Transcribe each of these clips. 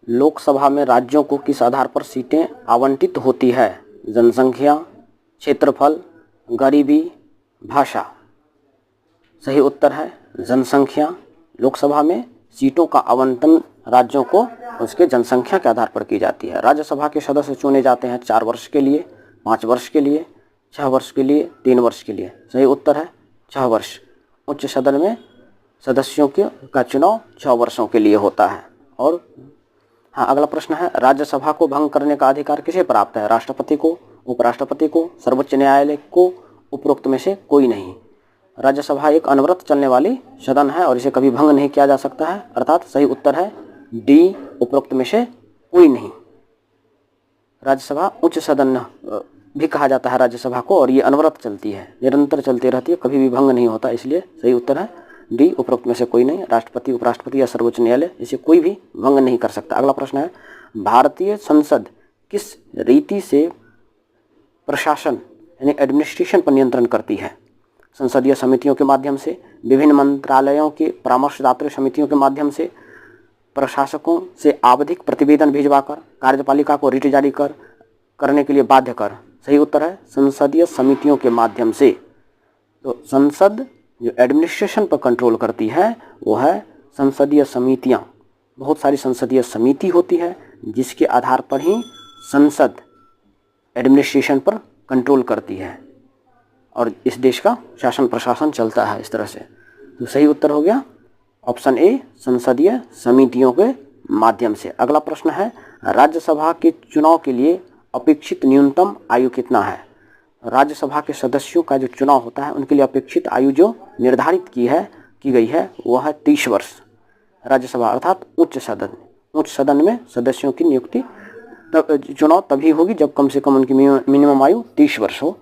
लोकसभा में राज्यों को किस आधार पर सीटें आवंटित होती है? जनसंख्या, क्षेत्रफल, गरीबी, भाषा। सही उत्तर है जनसंख्या। लोकसभा में सीटों का आवंटन राज्यों को उसके जनसंख्या के आधार पर की जाती है। राज्यसभा के सदस्य चुने जाते हैं 4 वर्ष के लिए, 5 वर्ष के लिए, 6 वर्ष के लिए, 3 वर्ष के लिए। सही उत्तर है 6 वर्ष। उच्च सदन में सदस्यों का चुनाव 6 वर्षों के लिए होता है। और हाँ, अगला प्रश्न है, राज्यसभा को भंग करने का अधिकार किसे प्राप्त है? राष्ट्रपति को, उपराष्ट्रपति को, सर्वोच्च न्यायालय को, उपरोक्त में से कोई नहीं। राज्यसभा एक अनवरत चलने वाली सदन है और इसे कभी भंग नहीं किया जा सकता है, अर्थात सही उत्तर है डी, उपरोक्त में से कोई नहीं। राज्यसभा उच्च सदन भी कहा जाता है राज्यसभा को, और ये अनवरत चलती है, निरंतर चलती रहती है, कभी भी भंग नहीं होता, इसलिए सही उत्तर है डी, उपरोक्त में से कोई नहीं। राष्ट्रपति, उपराष्ट्रपति या सर्वोच्च न्यायालय इसे कोई भी भंग नहीं कर सकता। अगला प्रश्न है, भारतीय संसद किस रीति से प्रशासन यानी एडमिनिस्ट्रेशन पर नियंत्रण करती है? संसदीय समितियों के माध्यम से, विभिन्न मंत्रालयों के परामर्शदात्री समितियों के माध्यम से, प्रशासकों से आवधिक प्रतिवेदन भिजवाकर, कार्यपालिका को रिट जारी करने के लिए बाध्य कर। सही उत्तर है संसदीय समितियों के माध्यम से। तो संसद जो एडमिनिस्ट्रेशन पर कंट्रोल करती है वो है संसदीय समितियां। बहुत सारी संसदीय समिति होती है जिसके आधार पर ही संसद एडमिनिस्ट्रेशन पर कंट्रोल करती है और इस देश का शासन प्रशासन चलता है इस तरह से। तो सही उत्तर हो गया ऑप्शन ए, संसदीय समितियों के माध्यम से। अगला प्रश्न है, राज्यसभा के चुनाव के लिए अपेक्षित न्यूनतम आयु कितना है? राज्यसभा के सदस्यों का जो चुनाव होता है उनके लिए अपेक्षित आयु जो निर्धारित की गई है वह है 30 वर्ष। राज्यसभा अर्थात उच्च सदन में सदस्यों की नियुक्ति चुनाव तभी होगी जब कम से कम उनकी मिनिमम आयु 30 वर्ष हो।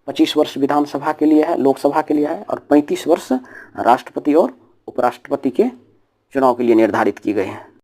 25 वर्ष विधानसभा के लिए है, लोकसभा के लिए है, और 35 वर्ष राष्ट्रपति और उपराष्ट्रपति के चुनाव के लिए निर्धारित की गई है।